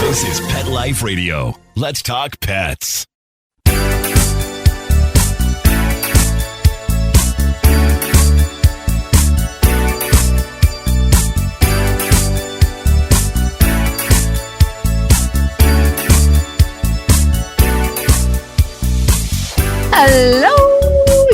This is Pet Life Radio. Let's talk pets. Hello,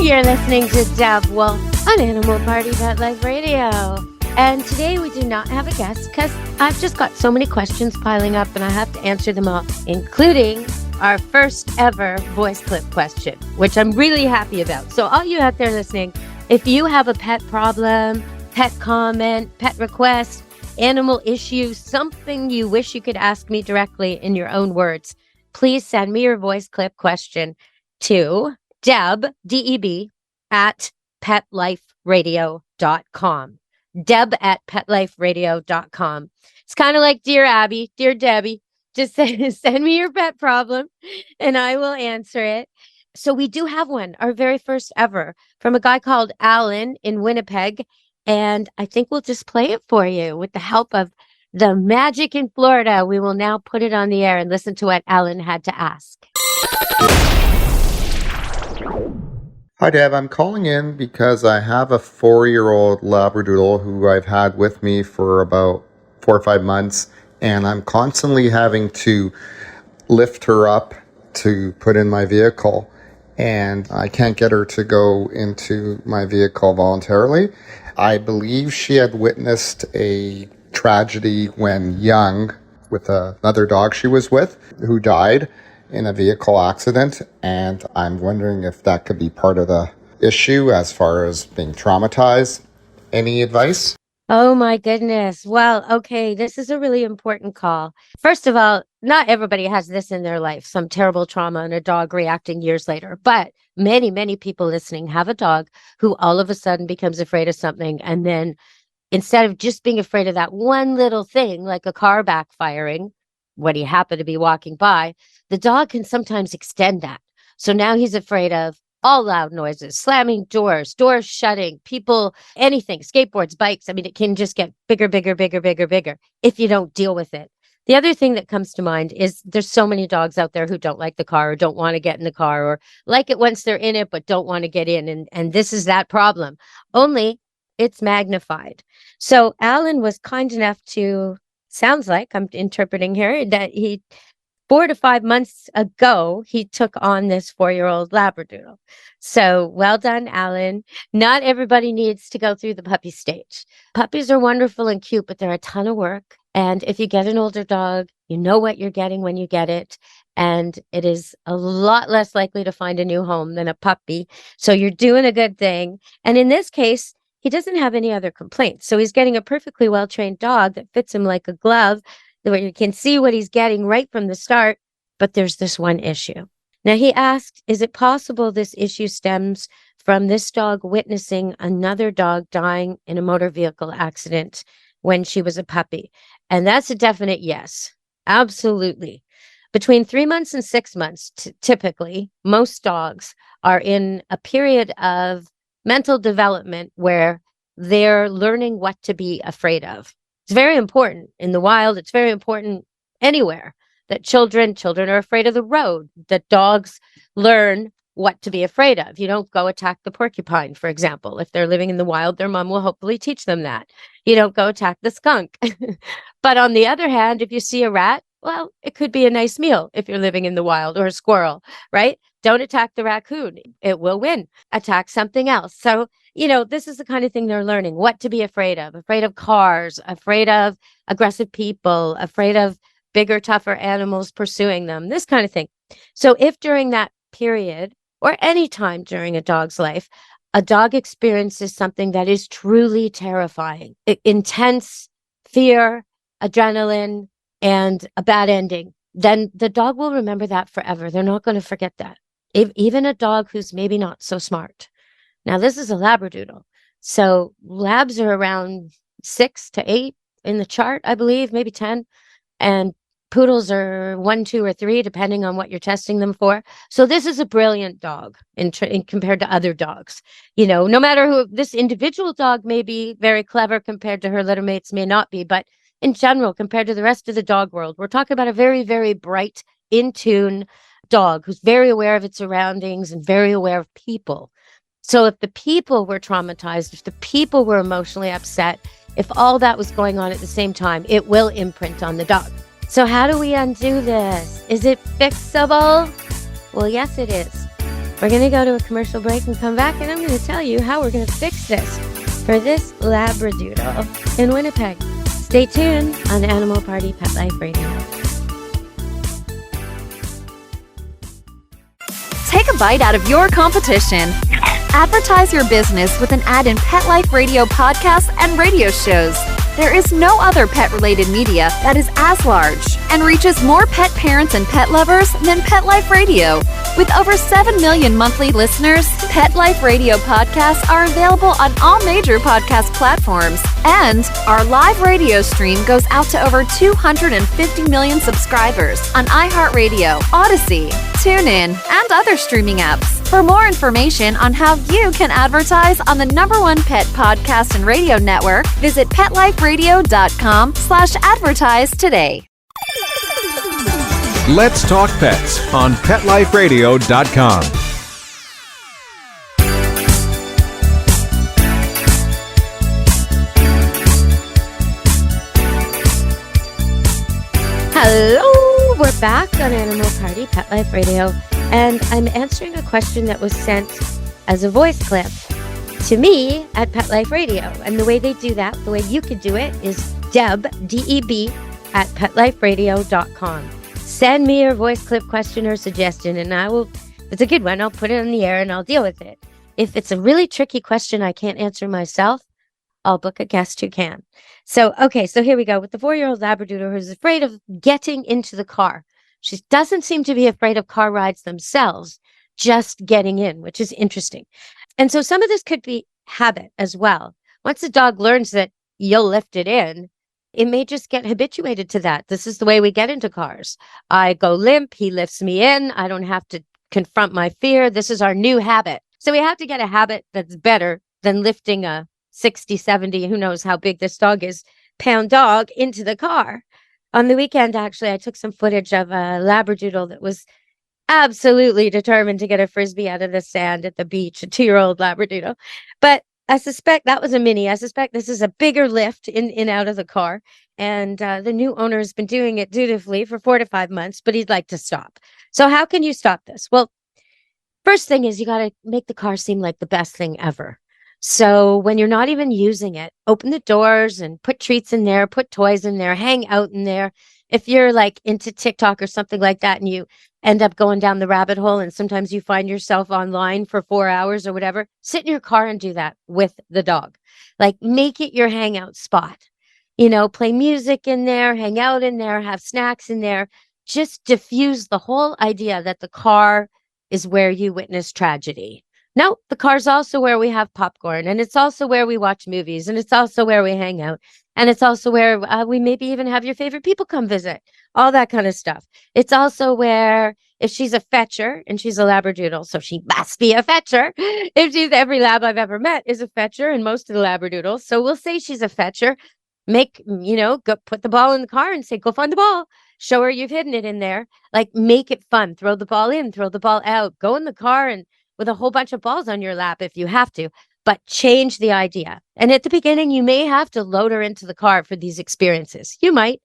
you're listening to Deb Wolf on Animal Party Pet Life Radio. And today we do not have a guest because I've just got so many questions piling up and I have to answer them all, including our first ever voice clip question, which I'm really happy about. So all you out there listening, if you have a pet problem, pet comment, pet request, animal issue, something you wish you could ask me directly in your own words, please send me your voice clip question to Deb, D-E-B, at petliferadio.com. Deb at petliferadio.com. It's kind of like Dear Abby, Dear Debbie. Just send me your pet problem and I will answer it. So we do have one, our very first ever, from a guy called Allan in Winnipeg. And I think we'll just play it for you with the help of the magic in Florida. We will now put it on the air and listen to what Allan had to ask. Hi, Deb. I'm calling in because I have a 4-year-old Labradoodle who I've had with me for about 4 or 5 months, and I'm constantly having to lift her up to put in my vehicle, and I can't get her to go into my vehicle voluntarily. I believe she had witnessed a tragedy when young with another dog she was with who died in a vehicle accident, and I'm wondering if that could be part of the issue as far as being traumatized. Any advice? Oh my goodness. Well, okay, this is a really important call. First of all, not everybody has this in their life, some terrible trauma and a dog reacting years later, but many, many people listening have a dog who all of a sudden becomes afraid of something, and then instead of just being afraid of that one little thing, like a car backfiring, when he happened to be walking by, the dog can sometimes extend that. So now he's afraid of all loud noises, slamming doors shutting, people, anything, skateboards, bikes. I mean, it can just get bigger, bigger, bigger, bigger, bigger if you don't deal with it. The other thing that comes to mind is there's so many dogs out there who don't like the car or don't want to get in the car or like it once they're in it, but don't want to get in. And this is that problem. Only it's magnified. So Allan was kind enough to, sounds like I'm interpreting here, that 4 to 5 months ago, he took on this 4-year-old Labradoodle. So well done, Allan. Not everybody needs to go through the puppy stage. Puppies are wonderful and cute, but they're a ton of work. And if you get an older dog, you know what you're getting when you get it. And it is a lot less likely to find a new home than a puppy. So you're doing a good thing. And in this case, he doesn't have any other complaints. So he's getting a perfectly well-trained dog that fits him like a glove, where you can see what he's getting right from the start. But there's this one issue. Now, he asked, is it possible this issue stems from this dog witnessing another dog dying in a motor vehicle accident when she was a puppy? And that's a definite yes. Absolutely. Between 3 months and 6 months, typically, most dogs are in a period of mental development where they're learning what to be afraid of. It's very important in the wild. It's very important anywhere that children are afraid of the road, that dogs learn what to be afraid of. You don't go attack the porcupine, for example. If they're living in the wild, their mom will hopefully teach them that. You don't go attack the skunk. But on the other hand, if you see a rat, well, it could be a nice meal if you're living in the wild, or a squirrel, right? Don't attack the raccoon. It will win. Attack something else. So, this is the kind of thing they're learning, what to be afraid of cars, afraid of aggressive people, afraid of bigger, tougher animals pursuing them, this kind of thing. So if during that period or any time during a dog's life, a dog experiences something that is truly terrifying, intense fear, adrenaline, and a bad ending, then the dog will remember that forever. They're not going to forget that. Even a dog who's maybe not so smart. Now, this is a Labradoodle. So labs are around 6 to 8 in the chart, I believe, maybe 10. And poodles are 1, 2, or 3, depending on what you're testing them for. So this is a brilliant dog in compared to other dogs. No matter who, this individual dog may be very clever compared to her litter mates, may not be, but in general, compared to the rest of the dog world. We're talking about a very, very bright, in tune dog who's very aware of its surroundings and very aware of people. So if the people were traumatized, if the people were emotionally upset, if all that was going on at the same time, it will imprint on the dog. So how do we undo this? Is it fixable? Well, yes, it is. We're going to go to a commercial break and come back, and I'm going to tell you how we're going to fix this for this Labradoodle in Winnipeg. Stay tuned on Animal Party Pet Life Radio. Take a bite out of your competition. Advertise your business with an ad in Pet Life Radio podcasts and radio shows. There is no other pet-related media that is as large and reaches more pet parents and pet lovers than Pet Life Radio. With over 7 million monthly listeners, Pet Life Radio podcasts are available on all major podcast platforms. And our live radio stream goes out to over 250 million subscribers on iHeartRadio, Odyssey, TuneIn, and other streaming apps. For more information on how you can advertise on the #1 pet podcast and radio network, visit PetLifeRadio.com/advertise today. Let's Talk Pets on PetLifeRadio.com. Hello, we're back on Animal Party Pet Life Radio, and I'm answering a question that was sent as a voice clip to me at Pet Life Radio. And the way they do that, the way you could do it, is Deb, D-E-B, at PetLifeRadio.com. Send me your voice clip question or suggestion, and if it's a good one, I'll put it on the air and I'll deal with it. If it's a really tricky question I can't answer myself, I'll book a guest who can. So here we go with the 4-year-old Labradoodle who's afraid of getting into the car. She doesn't seem to be afraid of car rides themselves, just getting in, which is interesting. And so some of this could be habit as well. Once the dog learns that you'll lift it in, it may just get habituated to that. This is the way we get into cars. I go limp, he lifts me in. I don't have to confront my fear. This is our new habit. So we have to get a habit that's better than lifting a 60, 70, who knows how big this dog is, pound dog into the car. On the weekend, actually, I took some footage of a Labradoodle that was absolutely determined to get a Frisbee out of the sand at the beach, a 2-year-old Labradoodle. But I suspect that was a mini. I suspect this is a bigger lift in out of the car. And the new owner has been doing it dutifully for 4 to 5 months, but he'd like to stop. So how can you stop this? Well, first thing is you got to make the car seem like the best thing ever. So when you're not even using it, open the doors and put treats in there, put toys in there, hang out in there. If you're like into TikTok or something like that and you end up going down the rabbit hole and sometimes you find yourself online for 4 hours or whatever, sit in your car and do that with the dog. Like make it your hangout spot. Play music in there, hang out in there, have snacks in there. Just diffuse the whole idea that the car is where you witness tragedy. No, the car's also where we have popcorn, and it's also where we watch movies, and it's also where we hang out, and it's also where we maybe even have your favorite people come visit, all that kind of stuff. It's also where, if she's a fetcher, and she's a Labradoodle, so she must be a fetcher. Every lab I've ever met is a fetcher, and most of the Labradoodles, so we'll say she's a fetcher. Go put the ball in the car and say, go find the ball. Show her you've hidden it in there. Like, make it fun. Throw the ball in, throw the ball out. Go in the car and with a whole bunch of balls on your lap if you have to, but change the idea. And at the beginning, you may have to load her into the car for these experiences. You might,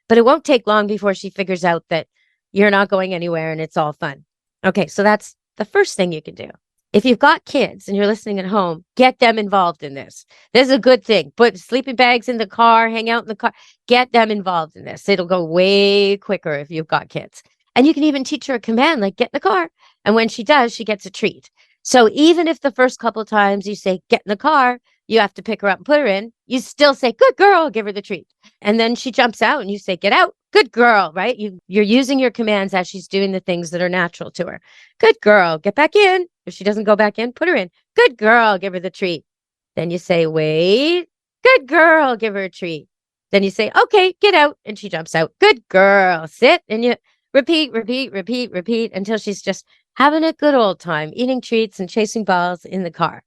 but it won't take long before she figures out that you're not going anywhere and it's all fun. Okay, so that's the first thing you can do. If you've got kids and you're listening at home, get them involved in this. This is a good thing. Put sleeping bags in the car, hang out in the car, get them involved in this. It'll go way quicker if you've got kids. And you can even teach her a command like get in the car. And when she does, she gets a treat. So even if the first couple of times you say, get in the car, you have to pick her up and put her in, you still say, good girl, give her the treat. And then she jumps out and you say, get out, good girl, right? You're using your commands as she's doing the things that are natural to her. Good girl, get back in. If she doesn't go back in, put her in. Good girl, give her the treat. Then you say, wait, good girl, give her a treat. Then you say, okay, get out. And she jumps out. Good girl, sit. And you repeat until she's just having a good old time, eating treats and chasing balls in the car.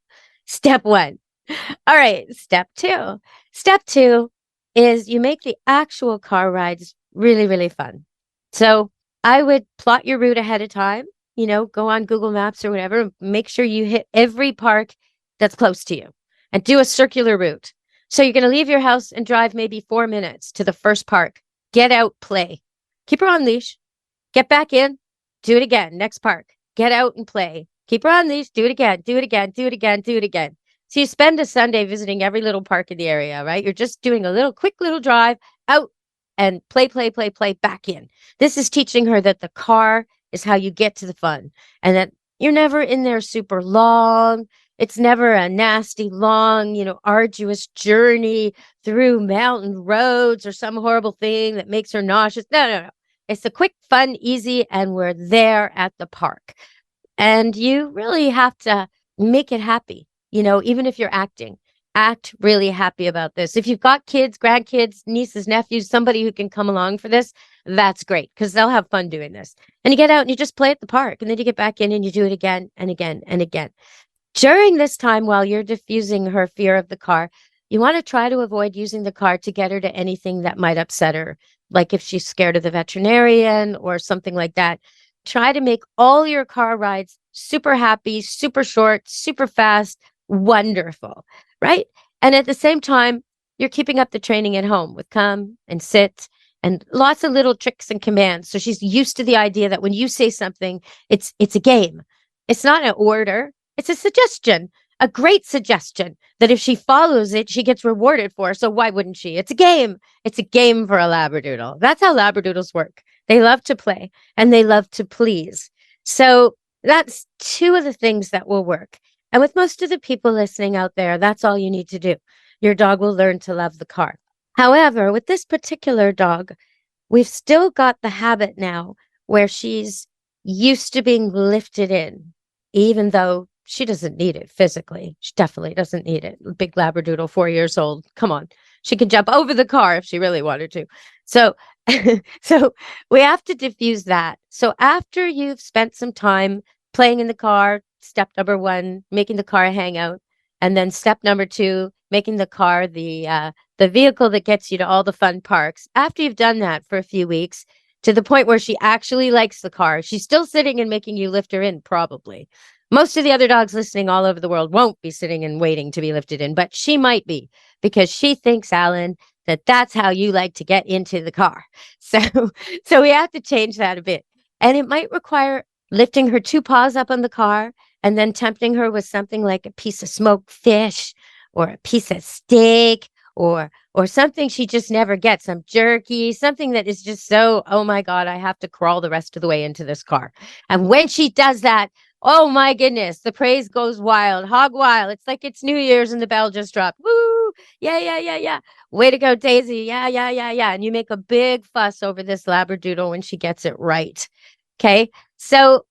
Step 1. All right, step 2. Step 2 is you make the actual car rides really, really fun. So I would plot your route ahead of time, go on Google Maps or whatever, make sure you hit every park that's close to you and do a circular route. So you're going to leave your house and drive maybe 4 minutes to the first park. Get out, play. Keep her on leash. Get back in. Do it again. Next park. Get out and play. Keep her on leash. Do it again. Do it again. Do it again. Do it again. So you spend a Sunday visiting every little park in the area, right? You're just doing a quick little drive out and play, back in. This is teaching her that the car is how you get to the fun and that you're never in there super long. It's never a nasty, long, arduous journey through mountain roads or some horrible thing that makes her nauseous. No. It's a quick, fun, easy, and we're there at the park. And you really have to make it happy, even if you're acting. Act really happy about this. If you've got kids, grandkids, nieces, nephews, somebody who can come along for this, that's great because they'll have fun doing this. And you get out and you just play at the park and then you get back in and you do it again and again and again. During this time, while you're diffusing her fear of the car, you want to try to avoid using the car to get her to anything that might upset her, like if she's scared of the veterinarian or something like that. Try to make all your car rides super happy, super short, super fast, wonderful, right? And at the same time, you're keeping up the training at home with come and sit and lots of little tricks and commands. So she's used to the idea that when you say something, it's a game. It's not an order. It's a suggestion, a great suggestion that if she follows it, she gets rewarded for. So why wouldn't she? It's a game. It's a game for a Labradoodle. That's how Labradoodles work. They love to play and they love to please. So that's two of the things that will work. And with most of the people listening out there, that's all you need to do. Your dog will learn to love the car. However, with this particular dog, we've still got the habit now where she's used to being lifted in, even though she doesn't need it physically. She definitely doesn't need it. Big Labradoodle, 4 years old. Come on. She can jump over the car if she really wanted to. So, so we have to diffuse that. So after you've spent some time playing in the car, step number 1, making the car a hangout. And then step number 2, making the car the vehicle that gets you to all the fun parks. After you've done that for a few weeks, to the point where she actually likes the car, she's still sitting and making you lift her in, probably. Most of the other dogs listening all over the world won't be sitting and waiting to be lifted in, but she might be because she thinks, Allan, that that's how you like to get into the car. So we have to change that a bit. And it might require lifting her 2 paws up on the car and then tempting her with something like a piece of smoked fish or a piece of steak or something she just never gets, some jerky, something that is just so, oh my God, I have to crawl the rest of the way into this car. And when she does that, oh my goodness, the praise goes wild, hog wild. It's like it's New Year's and the bell just dropped. Woo! Yeah. Way to go, Daisy. Yeah. And you make a big fuss over this Labradoodle when she gets it right. Okay, so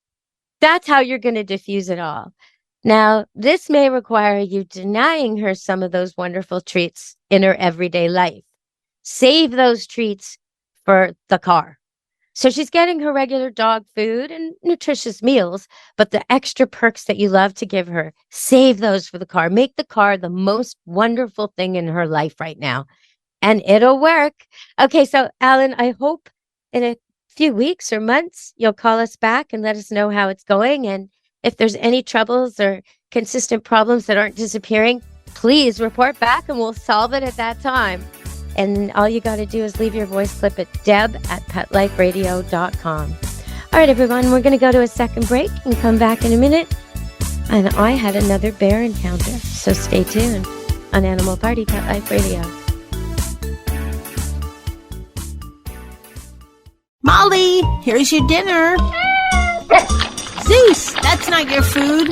that's how you're going to diffuse it all. Now, this may require you denying her some of those wonderful treats in her everyday life. Save those treats for the car. So she's getting her regular dog food and nutritious meals, but the extra perks that you love to give her, save those for the car. Make the car the most wonderful thing in her life right now, and it'll work. Okay, so Allan, I hope in a few weeks or months, you'll call us back and let us know how it's going. And if there's any troubles or consistent problems that aren't disappearing, please report back and we'll solve it at that time. And all you got to do is leave your voice clip at deb@petliferadio.com. All right, everyone, we're going to go to a second break and come back in a minute. And I had another bear encounter, so stay tuned on Animal Party Pet Life Radio. Molly, here's your dinner. Zeus, that's not your food.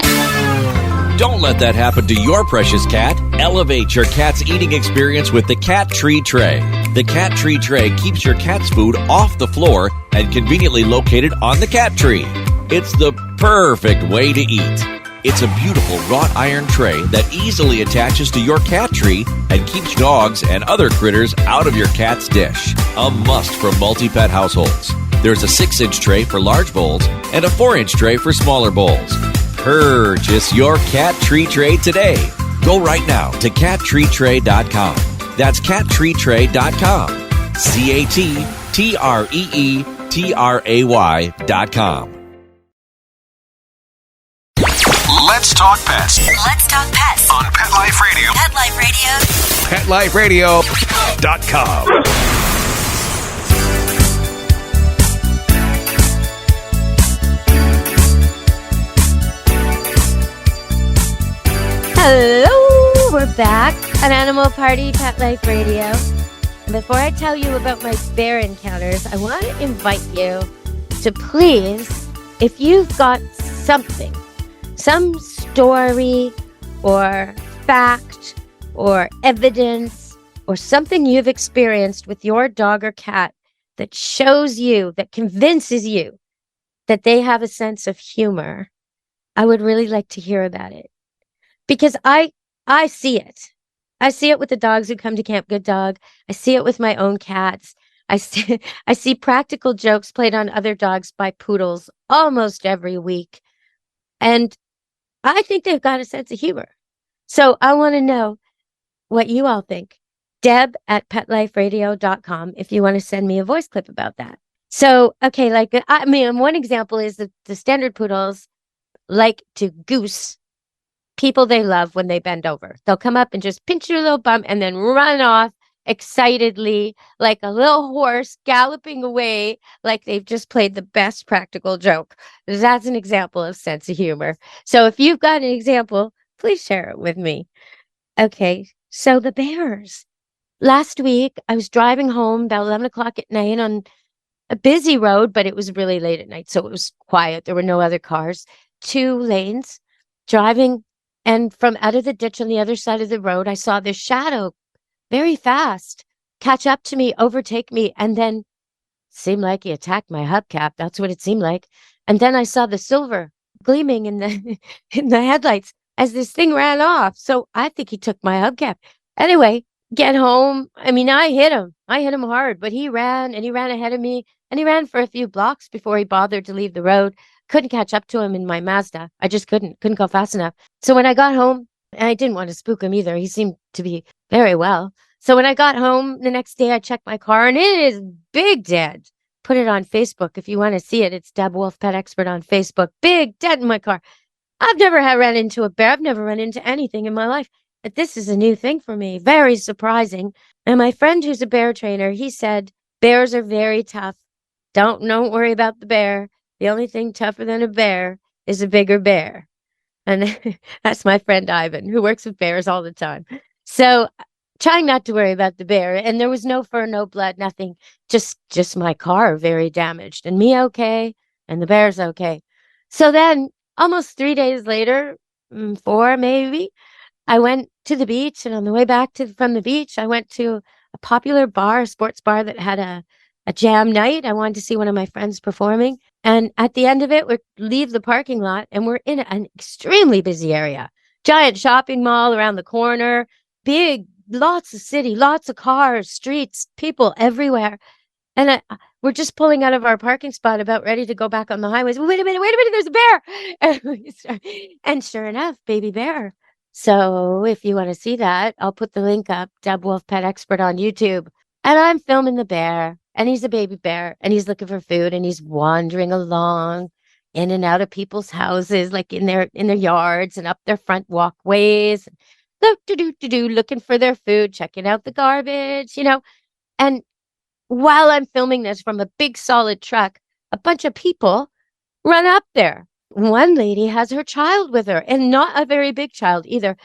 Don't let that happen to your precious cat. Elevate your cat's eating experience with the Cat Tree Tray. The Cat Tree Tray keeps your cat's food off the floor and conveniently located on the cat tree. It's the perfect way to eat. It's a beautiful wrought iron tray that easily attaches to your cat tree and keeps dogs and other critters out of your cat's dish. A must for multi-pet households. There's a 6-inch tray for large bowls and a 4-inch tray for smaller bowls. Purchase your Cat Tree Tray today. Go right now to cattreetray.com. That's cattreetray.com. CATTREETRAY.com. Let's talk pets Let's talk pets on Pet Life Radio. Pet Life Radio. PetLifeRadio.com. Hello, we're back on Animal Party Pet Life Radio. And before I tell you about my bear encounters, I want to invite you to please, if you've got something, some story or fact or evidence or something you've experienced with your dog or cat that shows you, that convinces you that they have a sense of humor, I would really like to hear about it. Because I see it. I see it with the dogs who come to Camp Good Dog. I see it with my own cats. I see practical jokes played on other dogs by poodles almost every week. And I think they've got a sense of humor. So I want to know what you all think. Deb at PetLifeRadio.com if you want to send me a voice clip about that. So, okay, one example is the standard poodles like to goose people they love when they bend over. They'll come up and just pinch your little bum and then run off excitedly like a little horse galloping away like they've just played the best practical joke. That's an example of sense of humor. So if you've got an example, please share it with me. Okay, so the bears. Last week, I was driving home about 11 o'clock at night on a busy road, but it was really late at night, so it was quiet. There were no other cars. 2 lanes, driving. And from out of the ditch on the other side of the road, I saw this shadow very fast catch up to me, overtake me, and then seemed like he attacked my hubcap. That's what it seemed like. And then I saw the silver gleaming in the in the headlights as this thing ran off. So I think he took my hubcap. Anyway, get home. I mean, I hit him. I hit him hard, but he ran and he ran ahead of me and he ran for a few blocks before he bothered to leave the road. Couldn't catch up to him in my Mazda. I just couldn't go fast enough. So when I got home, and I didn't want to spook him either. He seemed to be very well. So when I got home the next day, I checked my car and it is big dead. Put it on Facebook if you want to see it. It's Deb Wolf Pet Expert on Facebook. Big dead in my car. I've never run into a bear. I've never run into anything in my life. But this is a new thing for me. Very surprising. And my friend who's a bear trainer, he said, bears are very tough. Don't worry about the bear. The only thing tougher than a bear is a bigger bear. And that's my friend Ivan, who works with bears all the time. So trying not to worry about the bear. And there was no fur, no blood, nothing. Just my car very damaged. And me okay. And the bear's okay. So then almost 3 days later, 4 maybe, I went to the beach. And on the way back from the beach, I went to a popular bar, a sports bar that had a jam night. I wanted to see one of my friends performing. And at the end of it, we leave the parking lot and we're in an extremely busy area. Giant shopping mall around the corner, big, lots of city, lots of cars, streets, people everywhere. And we're just pulling out of our parking spot, about ready to go back on the highways. Wait a minute, there's a bear. And sure enough, baby bear. So if you want to see that, I'll put the link up, Deb Wolf Pet Expert on YouTube. And I'm filming the bear. And he's a baby bear and he's looking for food and he's wandering along in and out of people's houses, like in their yards and up their front walkways, looking for their food, checking out the garbage, And while I'm filming this from a big solid truck, a bunch of people run up there. One lady has her child with her and not a very big child either.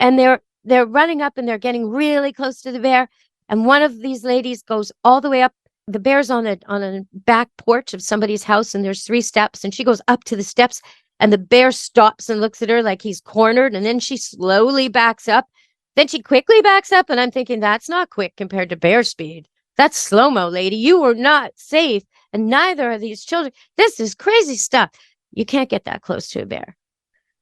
And they're running up and they're getting really close to the bear. And one of these ladies goes all the way up. The bear's on a back porch of somebody's house and there's 3 steps and she goes up to the steps and the bear stops and looks at her like he's cornered and then she slowly backs up. Then she quickly backs up and I'm thinking that's not quick compared to bear speed. That's slow-mo, lady. You are not safe and neither are these children. This is crazy stuff. You can't get that close to a bear.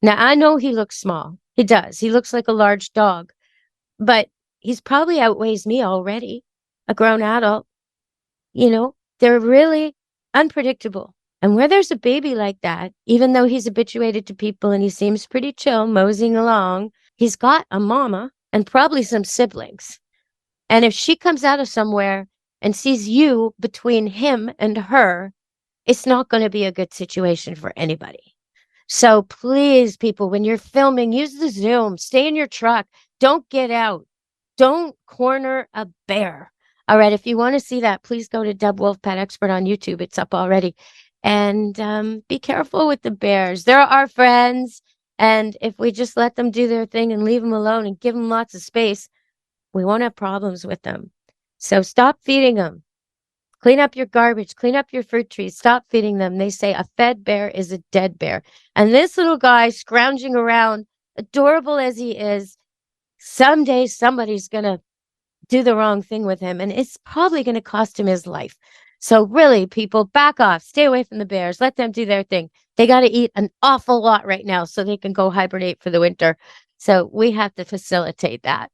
Now, I know he looks small. He does. He looks like a large dog, but he's probably outweighs me already, a grown adult. They're really unpredictable. And where there's a baby like that, even though he's habituated to people and he seems pretty chill, moseying along, he's got a mama and probably some siblings. And if she comes out of somewhere and sees you between him and her, it's not going to be a good situation for anybody. So please, people, when you're filming, use the Zoom, stay in your truck, don't get out, don't corner a bear. All right, if you want to see that, please go to Deb Wolf Pet Expert on YouTube. It's up already. And be careful with the bears. They're our friends. And if we just let them do their thing and leave them alone and give them lots of space, we won't have problems with them. So stop feeding them. Clean up your garbage. Clean up your fruit trees. Stop feeding them. They say a fed bear is a dead bear. And this little guy scrounging around, adorable as he is, someday somebody's going to do the wrong thing with him, and it's probably going to cost him his life. So really, people, back off. Stay away from the bears. Let them do their thing. They got to eat an awful lot right now so they can go hibernate for the winter. So we have to facilitate that.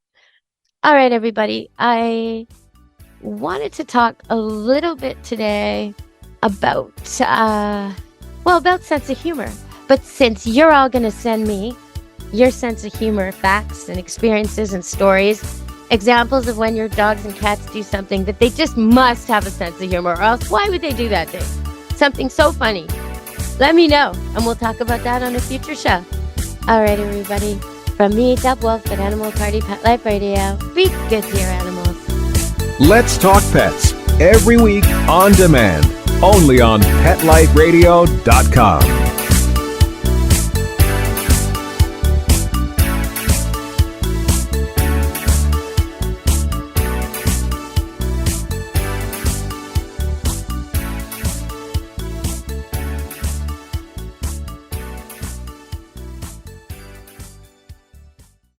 All right, everybody. I wanted to talk a little bit today about, about sense of humor. But since you're all going to send me your sense of humor, facts and experiences and stories, examples of when your dogs and cats do something that they just must have a sense of humor, or else why would they do that thing? Something so funny. Let me know, and we'll talk about that on a future show. All right, everybody. From me, Deb Wolf at Animal Party Pet Life Radio, be good to your animals. Let's Talk Pets, every week on demand, only on PetLifeRadio.com.